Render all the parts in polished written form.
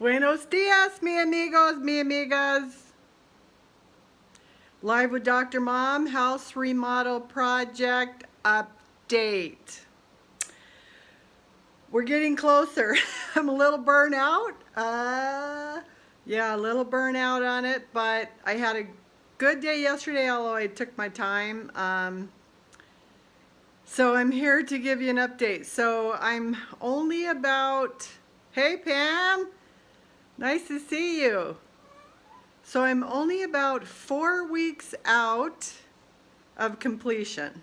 Buenos dias, mi amigos, mi amigas. Live with Dr. Mom, house remodel project update. We're getting closer. I'm a little burnt out. Yeah, a little burnout on it, but I had a good day yesterday, although I took my time. So I'm here to give you an update. So I'm only about, hey Pam, nice to see you. So I'm only about 4 weeks out of completion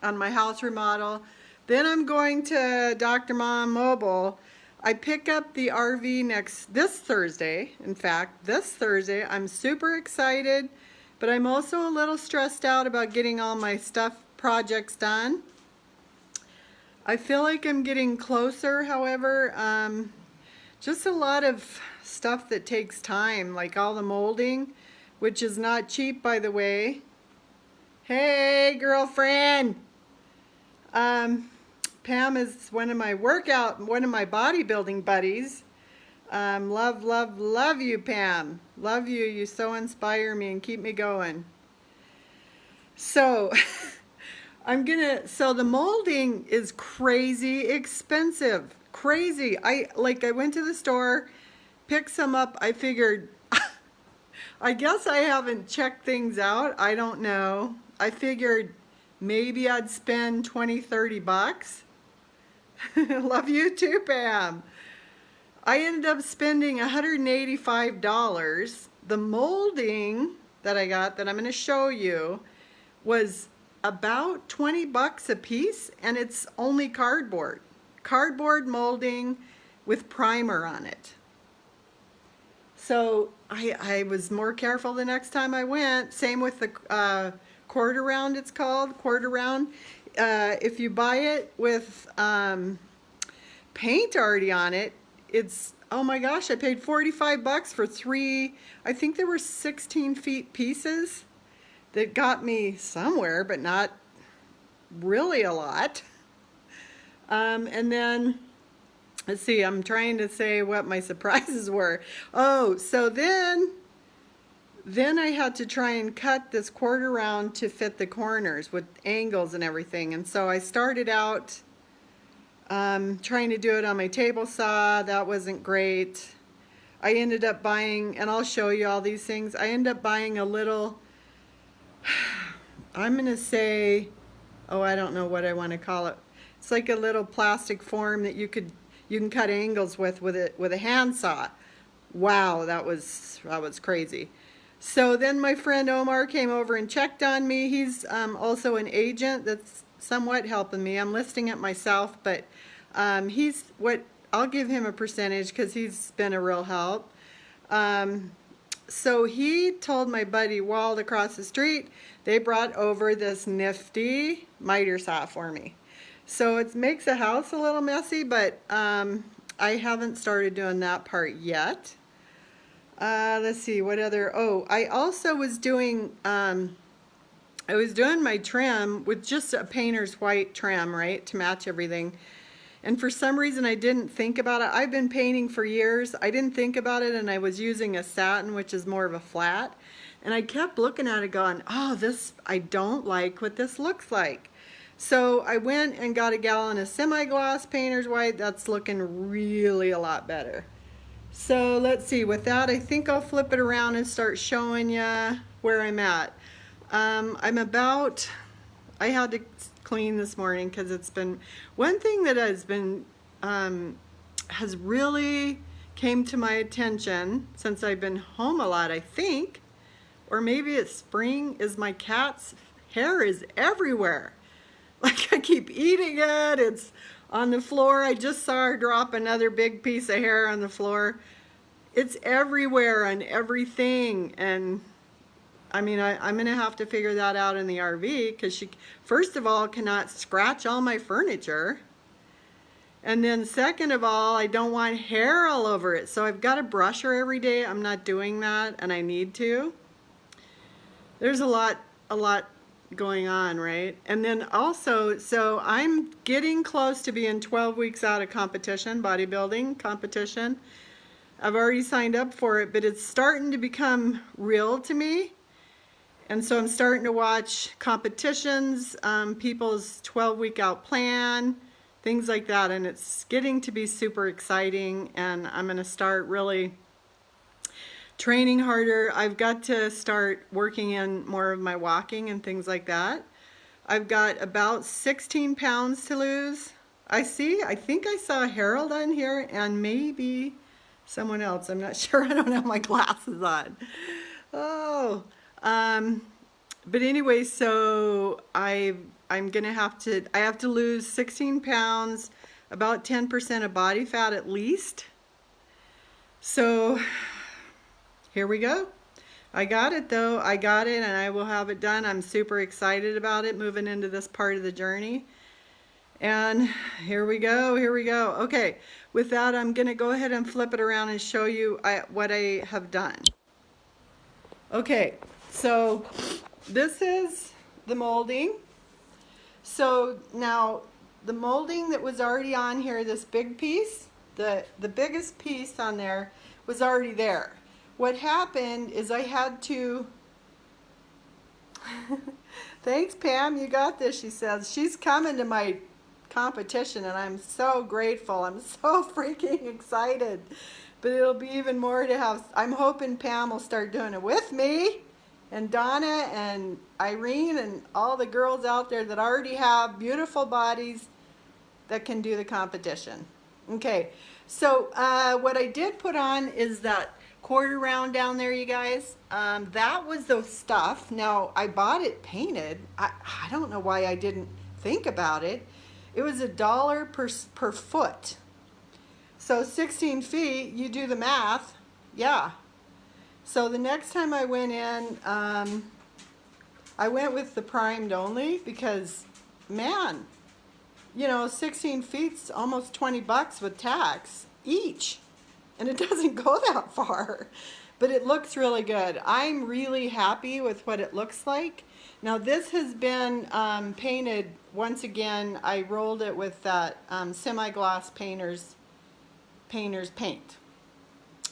on my house remodel. Then I'm going to Dr. Mom Mobile. I pick up the RV this Thursday. In fact, this Thursday. I'm super excited, but I'm also a little stressed out about getting all my projects done. I feel like I'm getting closer, however, just a lot of stuff that takes time, like all the molding, which is not cheap, by the way. Hey, girlfriend! Pam is one of my bodybuilding buddies. Love, love, love you, Pam. Love you. You so inspire me and keep me going. So, so the molding is crazy expensive. Crazy. I went to the store, picked some up. I figured, I guess I haven't checked things out. I don't know. I figured maybe I'd spend 20, 30 bucks. Love you too, Pam. I ended up spending $185. The molding that I got, that I'm going to show you, was about 20 bucks a piece, and it's only cardboard. Cardboard molding with primer on it. So I was more careful the next time I went. Same with the quarter round, it's called, quarter round. If you buy it with paint already on it, it's, oh my gosh, I paid 45 bucks for I think there were 16 feet pieces. That got me somewhere, but not really a lot. And then, let's see, I'm trying to say what my surprises were. Oh, so then I had to try and cut this quarter round to fit the corners with angles and everything. And so I started out trying to do it on my table saw. That wasn't great. I ended up buying, and I'll show you all these things, I ended up buying a little, I'm going to say, oh, I don't know what I want to call it. It's like a little plastic form that you can cut angles with a handsaw. Wow, that was crazy. So then my friend Omar came over and checked on me. He's also an agent that's somewhat helping me. I'm listing it myself, but I'll give him a percentage because he's been a real help. So he told my buddy Wald across the street, they brought over this nifty miter saw for me. So it makes the house a little messy, but I haven't started doing that part yet. Let's see, what other, I also was doing, my trim with just a painter's white trim, right, to match everything. And for some reason I didn't think about it. I've been painting for years. I didn't think about it, and I was using a satin, which is more of a flat. And I kept looking at it going, oh, I don't like what this looks like. So I went and got a gallon of semi-gloss painter's white. That's looking really a lot better. So let's see, with that, I think I'll flip it around and start showing you where I'm at. I had to clean this morning because it's been, one thing that has really came to my attention since I've been home a lot, I think, or maybe it's spring, is my cat's hair is everywhere. Like I keep eating it, it's on the floor. I just saw her drop another big piece of hair on the floor. It's everywhere on everything, and I mean, I'm going to have to figure that out in the RV because she, first of all, cannot scratch all my furniture. And then second of all, I don't want hair all over it. So I've got to brush her every day. I'm not doing that, and I need to. There's a lot going on, right? And then also, so I'm getting close to being 12 weeks out of competition, bodybuilding competition. I've already signed up for it, but it's starting to become real to me. And so I'm starting to watch competitions, people's 12-week out plan, things like that. And it's getting to be super exciting. And I'm going to start really training harder. I've got to start working in more of my walking and things like that. I've got about 16 pounds to lose. I think I saw Harold on here and maybe someone else. I'm not sure. I don't have my glasses on. Oh, but anyway, so I have to lose 16 pounds, about 10% of body fat at least. So here we go. I got it though. I got it and I will have it done. I'm super excited about it, moving into this part of the journey. And here we go, here we go. Okay, with that, I'm gonna go ahead and flip it around and show you what I have done. Okay, so this is the molding. So now the molding that was already on here, this big piece, the biggest piece on there was already there. What happened is I had to, thanks Pam, you got this, she says. She's coming to my competition and I'm so grateful. I'm so freaking excited. But it'll be even more to have. I'm hoping Pam will start doing it with me, and Donna and Irene and all the girls out there that already have beautiful bodies that can do the competition. Okay, so what I did put on is that quarter round down there, you guys. That was the stuff. Now, I bought it painted. I don't know why I didn't think about it. It was $1 per foot. So 16 feet, you do the math. Yeah. So the next time I went in, I went with the primed only because, man, 16 feet's almost 20 bucks with tax each. And it doesn't go that far, but it looks really good. I'm really happy with what it looks like. Now this has been painted once again. I rolled it with that semi-gloss painter's paint.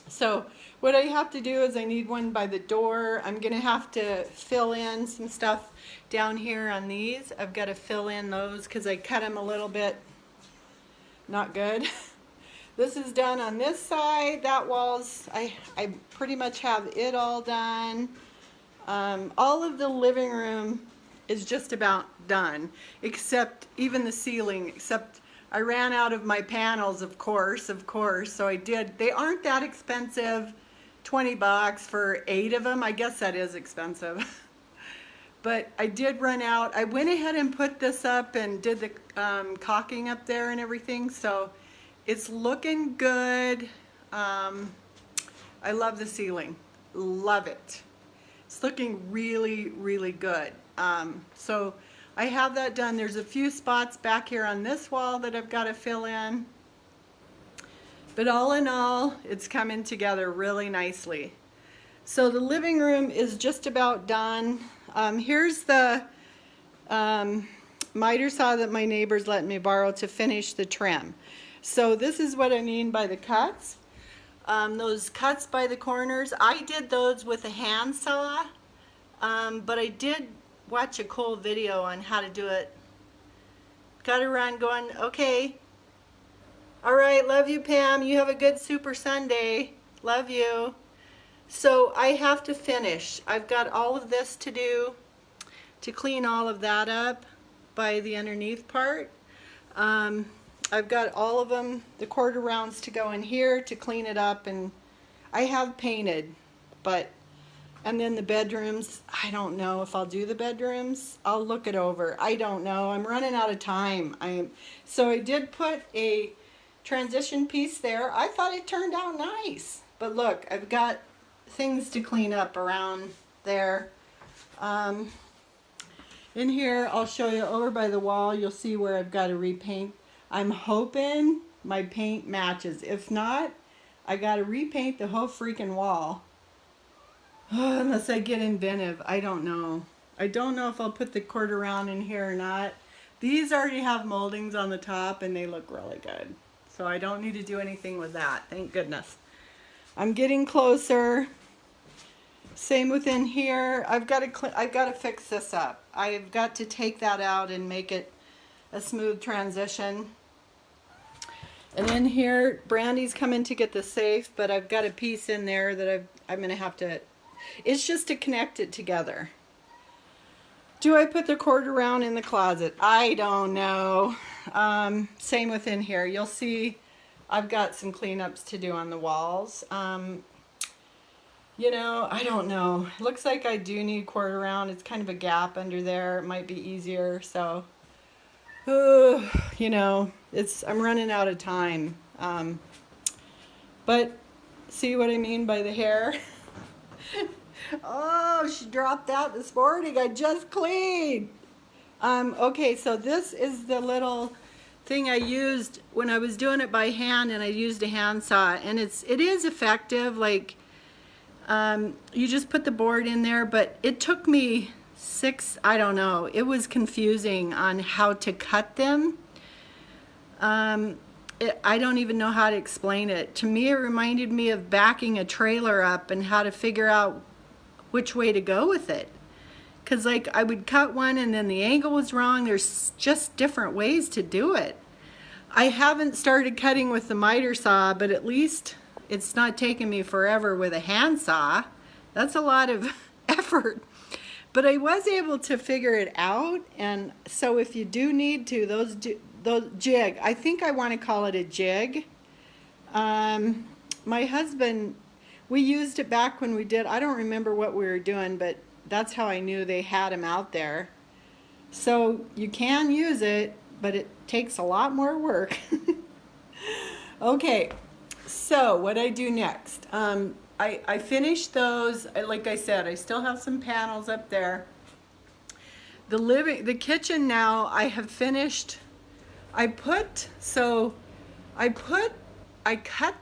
So what I have to do is I need one by the door. I'm gonna have to fill in some stuff down here on these. I've got to fill in those because I cut them a little bit not good. This is done on this side. That wall's, I pretty much have it all done. All of the living room is just about done, except even the ceiling, except I ran out of my panels, of course, so I did. They aren't that expensive, 20 bucks for 8 of them. I guess that is expensive. But I did run out. I went ahead and put this up and did the caulking up there and everything, so it's looking good. I love the ceiling, love it. It's looking really, really good. So I have that done. There's a few spots back here on this wall that I've got to fill in. But all in all, it's coming together really nicely. So the living room is just about done. Here's the miter saw that my neighbors let me borrow to finish the trim. So this is what I mean by the cuts. Those cuts by the corners, I did those with a hand saw, but I did watch a cool video on how to do it. Got around going, okay, all right, love you Pam, you have a good Super Sunday, love you. So I have to finish. I've got all of this to do to clean all of that up by the underneath part. I've got all of them, the quarter rounds to go in here to clean it up, and I have painted, and then the bedrooms, I don't know if I'll do the bedrooms. I'll look it over. I don't know. I'm running out of time. So I did put a transition piece there. I thought it turned out nice, but look, I've got things to clean up around there. In here, I'll show you over by the wall. You'll see where I've got to repaint. I'm hoping my paint matches. If not, I got to repaint the whole freaking wall. Oh, unless I get inventive. I don't know. I don't know if I'll put the quarter round in here or not. These already have moldings on the top and they look really good. So I don't need to do anything with that. Thank goodness. I'm getting closer. Same within here. I've got to fix this up. I've got to take that out and make it a smooth transition. And in here, Brandy's coming to get the safe, but I've got a piece in there that I'm going to have to, it's just to connect it together. Do I put the cord around in the closet? I don't know. Same within here. You'll see I've got some cleanups to do on the walls. You know, I don't know. It looks like I do need cord around. It's kind of a gap under there. It might be easier, so... you know, I'm running out of time. But see what I mean by the hair? Oh, she dropped that this morning. I just cleaned. Okay, so this is the little thing I used when I was doing it by hand, and I used a handsaw, and it is effective. Like, you just put the board in there, but it took me I don't know, it was confusing on how to cut them. I don't even know how to explain it. To me, it reminded me of backing a trailer up and how to figure out which way to go with it. Because like I would cut one and then the angle was wrong. There's just different ways to do it. I haven't started cutting with the miter saw, but at least it's not taking me forever with a handsaw. That's a lot of effort. But I was able to figure it out, and so if you do need to, those jig, I think I want to call it a jig. My husband, we used it back when we did, I don't remember what we were doing, but that's how I knew they had them out there. So you can use it, but it takes a lot more work. Okay, so what I do next? I finished those. Like I said, I still have some panels up there. The kitchen now I have finished. I cut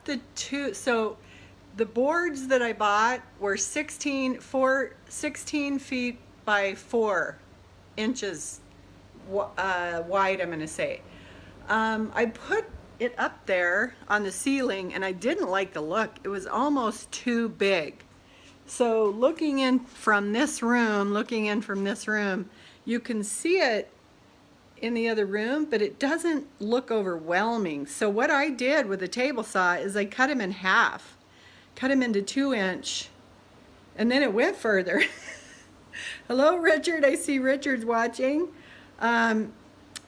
the two, so the boards that I bought were 16 feet by 4 inches wide, I'm gonna say. I put it up there on the ceiling, and I didn't like the look. It was almost too big. So looking in from this room, you can see it in the other room, but it doesn't look overwhelming. So what I did with the table saw is I cut them in half, cut them into 2-inch, and then it went further. Hello, Richard. I see Richard's watching.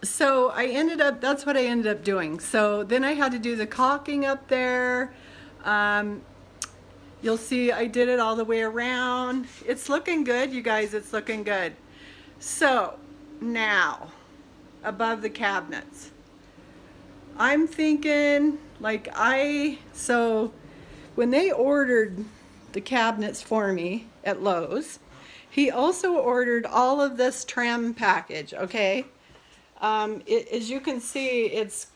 So that's what I ended up doing. So then I had to do the caulking up there. You'll see I did it all the way around. It's looking good, you guys, it's looking good. So now, above the cabinets, I'm thinking so when they ordered the cabinets for me at Lowe's, he also ordered all of this trim package, okay? As you can see, it's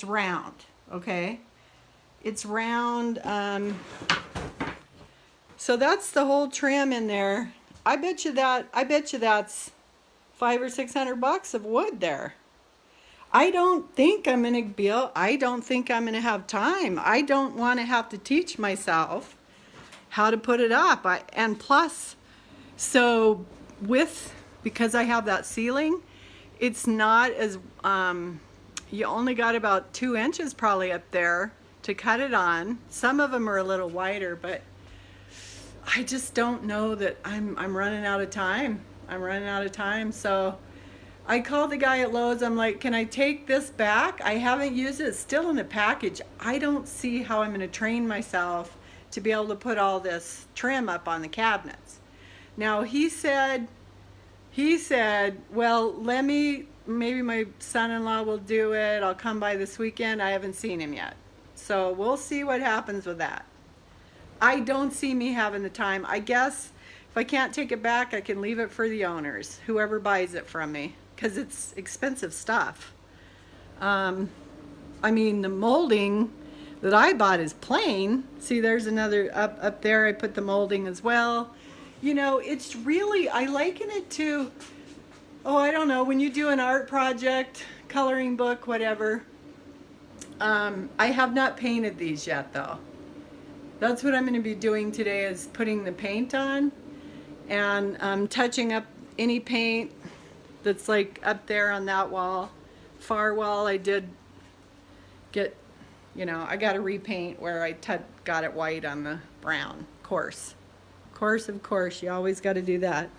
round, okay? It's round, so that's the whole trim in there. I bet you that's $500 or $600 of wood there. I don't think I'm gonna have time. I don't want to have to teach myself how to put it up. And plus, so because I have that ceiling, it's not as, you only got about 2 inches probably up there to cut it on. Some of them are a little wider, but I just don't know that I'm running out of time. So I called the guy at Lowe's. I'm like, can I take this back? I haven't used it. It's still in the package. I don't see how I'm going to train myself to be able to put all this trim up on the cabinets. Now he said, well, maybe my son-in-law will do it. I'll come by this weekend. I haven't seen him yet. So we'll see what happens with that. I don't see me having the time. I guess if I can't take it back, I can leave it for the owners, whoever buys it from me, because it's expensive stuff. I mean, the molding that I bought is plain. See, there's another up there. I put the molding as well. You know, it's really, I liken it to, I don't know, when you do an art project, coloring book, whatever. I have not painted these yet, though. That's what I'm going to be doing today, is putting the paint on and touching up any paint that's like up there on that wall. Far wall, I did get, you know, I got to repaint where I got it white on the brown. Of course, you always got to do that.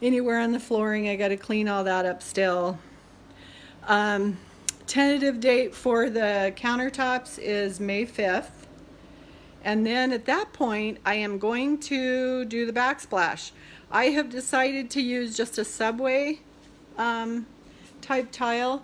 Anywhere on the flooring, I got to clean all that up still. Tentative date for the countertops is May 5th. And then at that point, I am going to do the backsplash. I have decided to use just a subway type tile.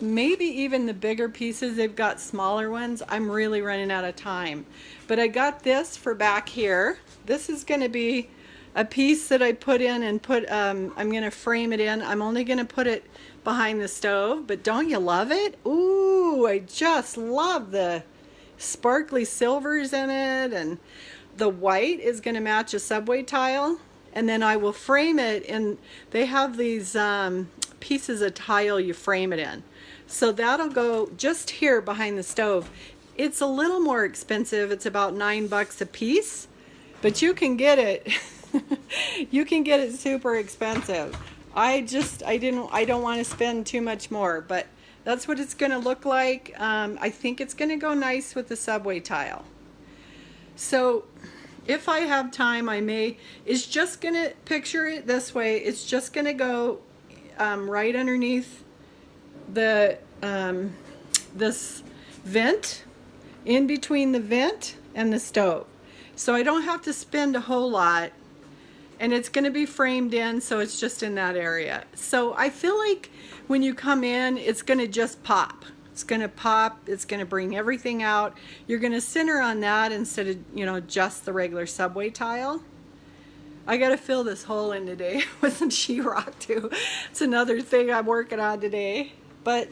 Maybe even the bigger pieces, they've got smaller ones. I'm really running out of time. But I got this for back here. This is going to be a piece that I put in and I'm going to frame it in. I'm only going to put it behind the stove, but don't you love it? Ooh, I just love the sparkly silvers in it, and the white is going to match a subway tile, and then I will frame it in. They have these pieces of tile you frame it in, so that'll go just here behind the stove. It's a little more expensive. It's about $9 a piece, but you can get it you can get it super expensive. I don't want to spend too much more, but that's what it's going to look like. I think it's going to go nice with the subway tile. So if I have time, it's just going to, picture it this way, it's just going to go right underneath the this vent, in between the vent and the stove. So I don't have to spend a whole lot. And it's going to be framed in, so it's just in that area. So I feel like when you come in, it's going to just pop. It's going to pop. It's going to bring everything out. You're going to center on that instead of, you know, just the regular subway tile. I got to fill this hole in today with some sheetrock too. It's another thing I'm working on today. But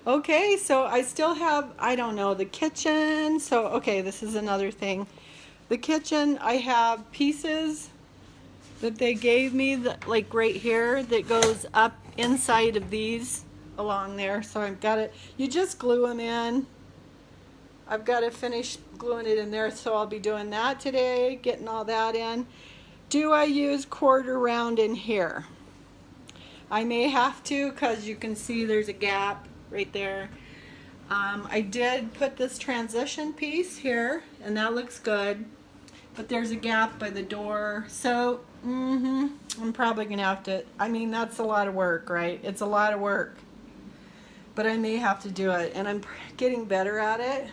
okay, so I still have, I don't know, the kitchen. So okay, this is another thing. The kitchen, I have pieces that they gave me, that, like right here, that goes up inside of these along there. So I've got it, you just glue them in. I've got to finish gluing it in there, so I'll be doing that today, getting all that in. Do I use quarter round in here? I may have to, because you can see there's a gap right there. I did put this transition piece here, and that looks good, but there's a gap by the door, so I'm probably gonna have to, I mean, that's a lot of work, right? It's a lot of work, but I may have to do it, and I'm getting better at it.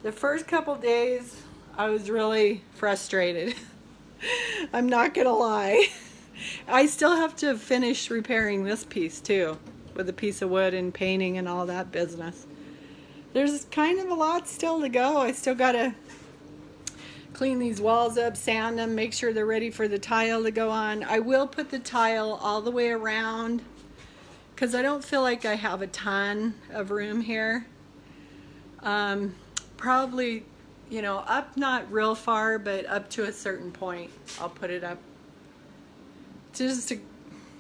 The first couple days I was really frustrated. I'm not gonna lie. I still have to finish repairing this piece too, with a piece of wood and painting and all that business. There's kind of a lot still to go. I still gotta clean these walls up, sand them, make sure they're ready for the tile to go on. I will put the tile all the way around, because I don't feel like I have a ton of room here. Probably, you know, up not real far, but up to a certain point I'll put it up, just to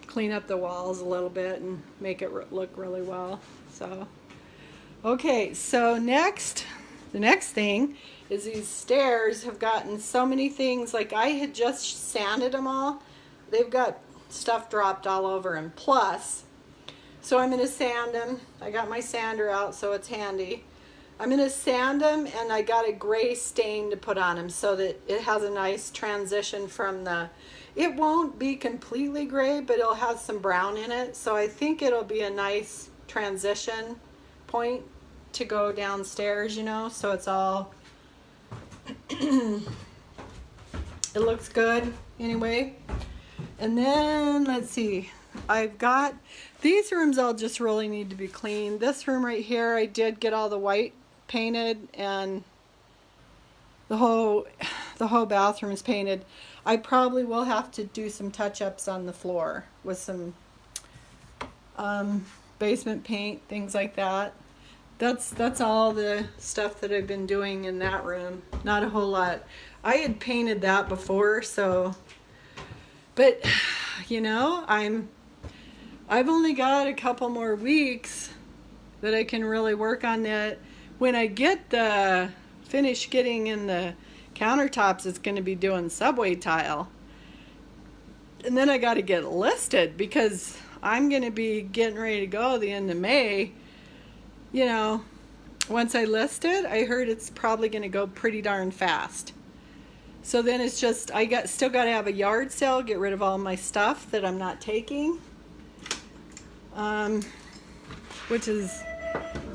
clean up the walls a little bit and make it look really well. So okay, so the next thing is these stairs have gotten so many things. Like, I had just sanded them all. They've got stuff dropped all over them. Plus, so I'm going to sand them. I got my sander out, so it's handy. I'm going to sand them, and I got a gray stain to put on them so that it has a nice transition from the, it won't be completely gray, but it'll have some brown in it. So I think it'll be a nice transition point to go downstairs, you know, so it's all, it looks good anyway. And then let's see, I've got these rooms, all just really need to be cleaned. This room right here, I did get all the white painted, and the whole bathroom is painted. I probably will have to do some touch-ups on the floor with some basement paint, things like that. That's all the stuff that I've been doing in that room. Not a whole lot. I had painted that before, so, but you know, I've only got a couple more weeks that I can really work on that. When I get the finish getting in the countertops, it's going to be doing subway tile. And then I got to get listed because I'm going to be getting ready to go the end of May. You know, once I list it, I heard it's probably going to go pretty darn fast. So then it's just, still got to have a yard sale, get rid of all my stuff that I'm not taking. Which is,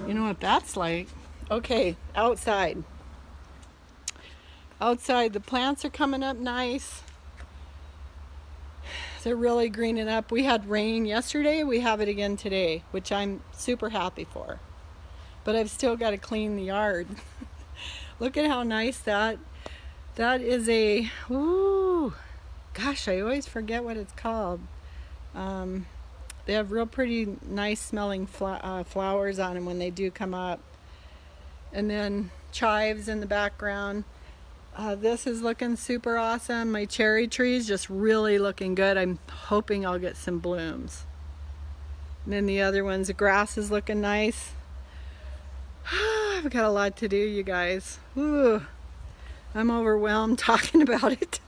you know what that's like. Okay, outside. Outside, the plants are coming up nice. They're really greening up. We had rain yesterday. We have it again today, which I'm super happy for. But I've still got to clean the yard. Look at how nice that is a, ooh, gosh, I always forget what it's called. They have real pretty nice smelling flowers on them when they do come up. And then chives in the background. This is looking super awesome. My cherry tree is just really looking good. I'm hoping I'll get some blooms. And then the other ones, the grass is looking nice. I've got a lot to do, you guys. Ooh, I'm overwhelmed talking about it.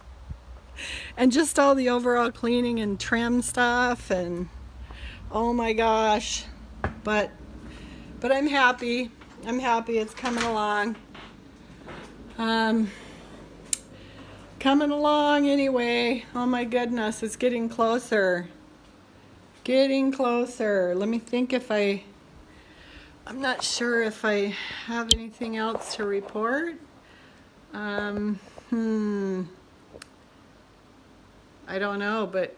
And just all the overall cleaning and trim stuff, and oh my gosh. But I'm happy. I'm happy it's coming along. Coming along anyway. Oh my goodness, it's getting closer. Getting closer. Let me think if I'm not sure if I have anything else to report. I don't know, but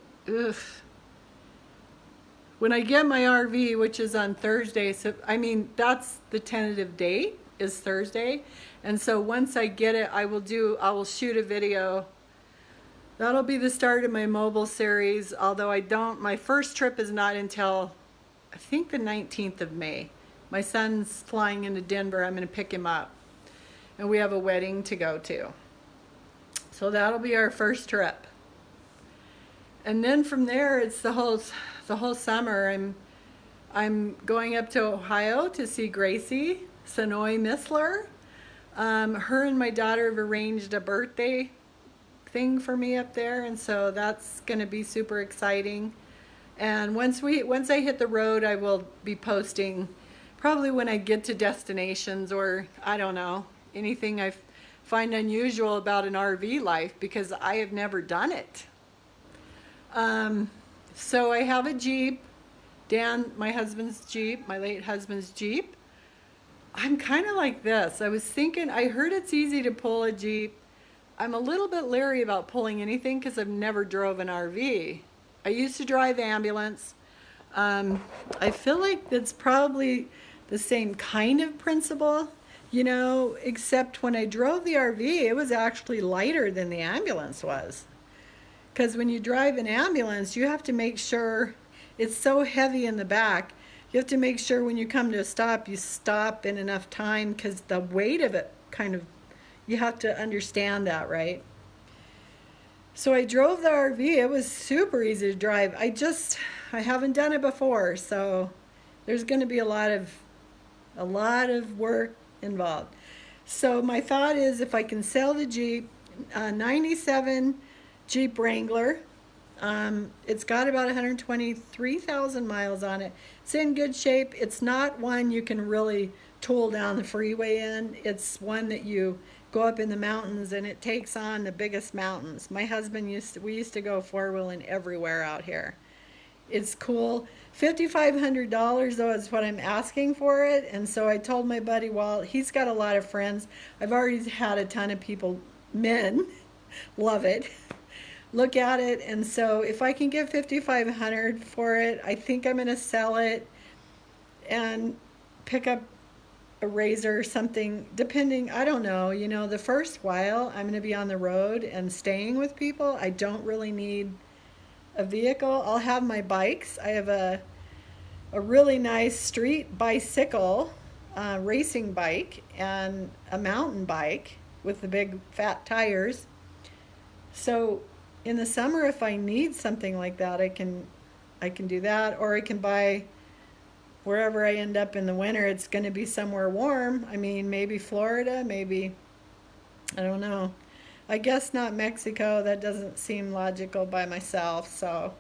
when I get my RV, which is on Thursday, so I mean that's the tentative date is Thursday, and so once I get it, I will shoot a video. That'll be the start of my mobile series, although my first trip is not until I think the 19th of May. My son's flying into Denver. I'm going to pick him up, and we have a wedding to go to. So that'll be our first trip. And then from there, it's the whole summer. I'm going up to Ohio to see Gracie Sonoy Missler. Her and my daughter have arranged a birthday thing for me up there, and so that's going to be super exciting. And once I hit the road, I will be posting probably when I get to destinations, or I don't know, anything I find unusual about an RV life, because I have never done it. So I have a Jeep, Dan, my husband's Jeep, my late husband's Jeep. I'm kind of like this. I was thinking, I heard it's easy to pull a Jeep. I'm a little bit leery about pulling anything because I've never drove an RV. I used to drive ambulance. I feel like that's probably the same kind of principle, you know, except when I drove the RV, it was actually lighter than the ambulance was. Because when you drive an ambulance, you have to make sure, it's so heavy in the back, you have to make sure when you come to a stop, you stop in enough time, because the weight of it you have to understand that, right? So I drove the RV. It was super easy to drive. I haven't done it before, so there's going to be a lot of work involved. So my thought is, if I can sell the Jeep, 97 Jeep Wrangler, it's got about 123,000 miles on it. It's in good shape. It's not one you can really tool down the freeway in. It's one that you go up in the mountains, and it takes on the biggest mountains. My husband we used to go four-wheeling everywhere out here. It's cool. $5,500 though is what I'm asking for it. And so I told my buddy, well, he's got a lot of friends. I've already had a ton of people, men, love it, look at it. And so if I can get $5,500 for it, I think I'm going to sell it and pick up a Razor or something, depending, I don't know, you know, the first while I'm going to be on the road and staying with people, I don't really need a vehicle. I'll have my bikes. I have a really nice street bicycle, racing bike, and a mountain bike with the big fat tires. So in the summer, if I need something like that, I can do that, or I can buy wherever I end up in the winter, it's going to be somewhere warm. I mean, maybe Florida, maybe, I don't know. I guess not Mexico. That doesn't seem logical by myself. So,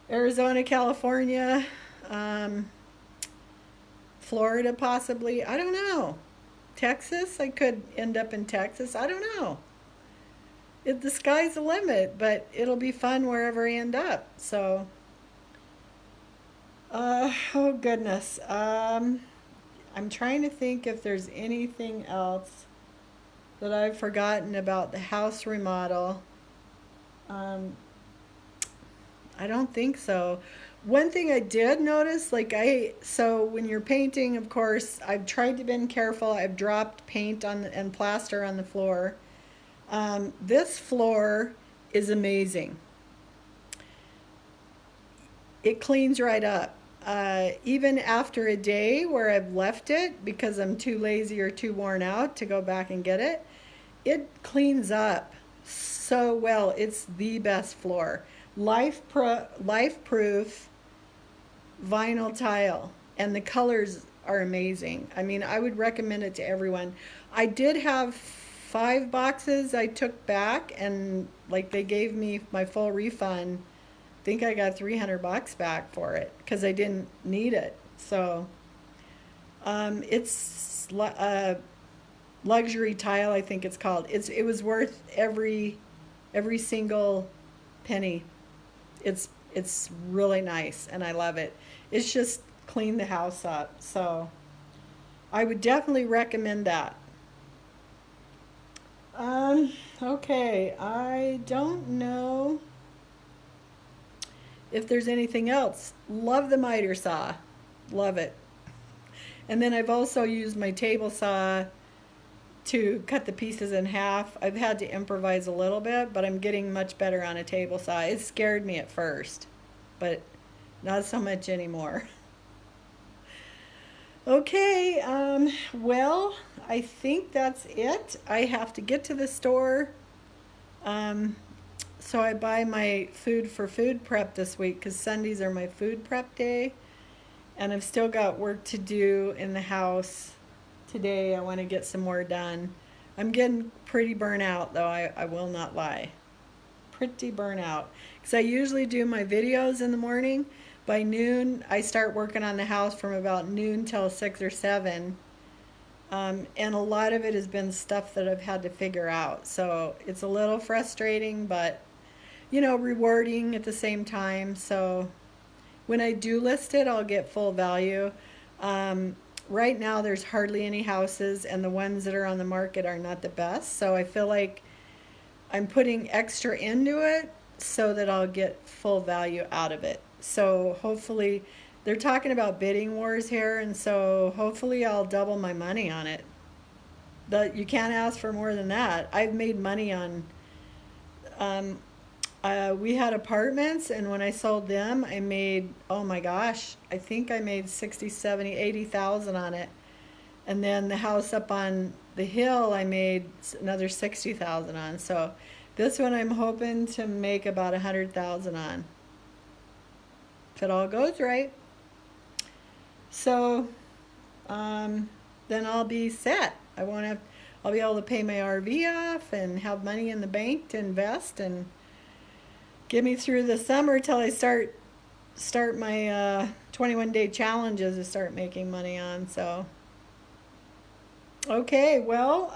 Arizona, California, um, Florida possibly. I don't know. Texas, I could end up in Texas. I don't know. The sky's the limit, but it'll be fun wherever I end up. So, oh goodness. I'm trying to think if there's anything else that I've forgotten about the house remodel. Um, I don't think so. One thing I did notice, so when you're painting, of course, I've tried to be careful. I've dropped paint and plaster on the floor. This floor is amazing. It cleans right up. Even after a day where I've left it because I'm too lazy or too worn out to go back and get it, it cleans up so well. It's the best floor. Life-proof vinyl tile, and the colors are amazing. I mean, I would recommend it to everyone. I did have 5 boxes I took back, and like they gave me my full refund. I think I got $300 back for it because I didn't need it. So it's luxury tile, I think it's called. It was worth every single penny. It's really nice and I love it. It's just cleaned the house up. So I would definitely recommend that. Okay, I don't know if there's anything else. Love the miter saw. Love it. And then I've also used my table saw to cut the pieces in half. I've had to improvise a little bit, but I'm getting much better on a table saw. It scared me at first, but not so much anymore. Okay, well, I think that's it. I have to get to the store. So I buy my food for food prep this week because Sundays are my food prep day. And I've still got work to do in the house today. I want to get some more done. I'm getting pretty burnt out, though, I will not lie. Pretty burnt out. Because I usually do my videos in the morning. By noon, I start working on the house from about noon till 6 or 7. And a lot of it has been stuff that I've had to figure out. So it's a little frustrating, but, you know, rewarding at the same time. So when I do list it, I'll get full value. Right now, there's hardly any houses, and the ones that are on the market are not the best. So I feel like I'm putting extra into it so that I'll get full value out of it. So hopefully, they're talking about bidding wars here, and so hopefully I'll double my money on it. But you can't ask for more than that. I've made money on, we had apartments, and when I sold them, I made, oh my gosh, I think I made 60, 70, 80,000 on it. And then the house up on the hill, I made another 60,000 on. So this one I'm hoping to make about 100,000 on, if it all goes right. So then I'll be set. I'll be able to pay my RV off and have money in the bank to invest and get me through the summer till I start my 21-day challenges to start making money on. So okay, well,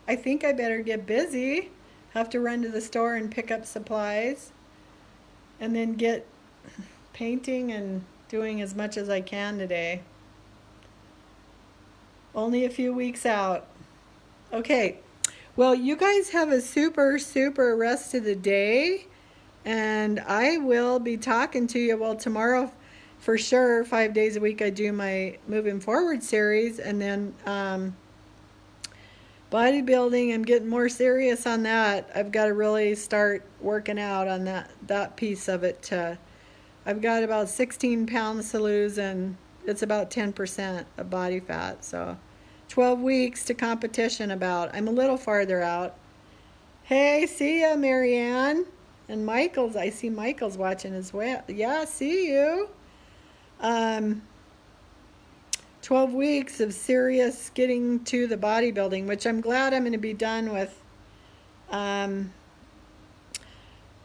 I think I better get busy. Have to run to the store and pick up supplies and then get painting and doing as much as I can today. Only a few weeks out. Okay. Well, you guys have a super, super rest of the day, and I will be talking to you. Well, tomorrow, for sure, 5 days a week, I do my Moving Forward series, and then bodybuilding, I'm getting more serious on that. I've got to really start working out on that piece of it. I've got about 16 pounds to lose, and it's about 10% of body fat, so 12 weeks to competition about. I'm a little farther out. Hey, see ya, Marianne. And Michael's, I see Michael's watching as well. Yeah, see you. um, 12 weeks of serious getting to the bodybuilding, which I'm glad I'm going to be done with um,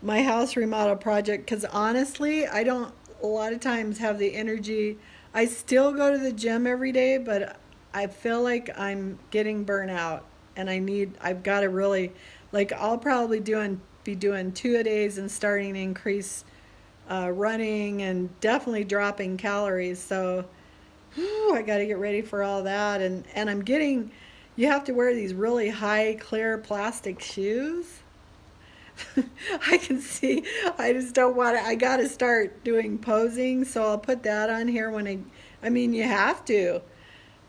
my house remodel project, because honestly, I don't a lot of times have the energy. I still go to the gym every day, but I feel like I'm getting burnout, and I've got to really, like, I'll probably be doing 2 a days and starting to increase running and definitely dropping calories. So whew, I got to get ready for all that, and you have to wear these really high clear plastic shoes. I can see. I just don't want to. I got to start doing posing, so I'll put that on here when I mean, you have to.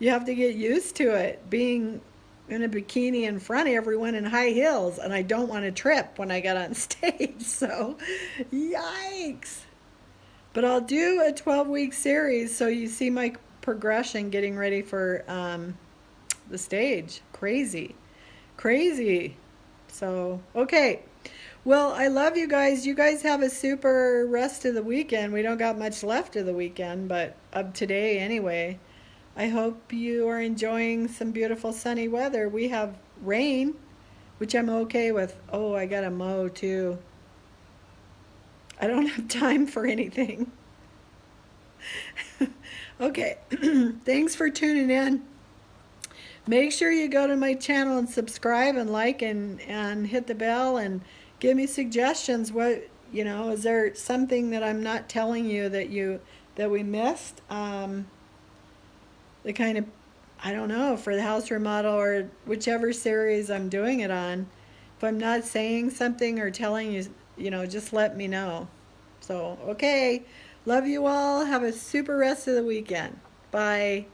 You have to get used to it. Being in a bikini in front of everyone in high heels, and I don't want to trip when I get on stage. So, yikes. But I'll do a 12-week series so you see my progression getting ready for the stage. Crazy. Crazy. So, okay. Well, I love you guys. You guys have a super rest of the weekend. We don't got much left of the weekend, but of today anyway. I hope you are enjoying some beautiful sunny weather. We have rain, which I'm okay with. Oh, I got to mow too. I don't have time for anything. Okay. Thanks for tuning in. Make sure you go to my channel and subscribe and like and hit the bell and give me suggestions. What, is there something that I'm not telling you that we missed? The kind of, I don't know, for the house remodel or whichever series I'm doing it on. If I'm not saying something or telling you, just let me know. So, okay. Love you all. Have a super rest of the weekend. Bye.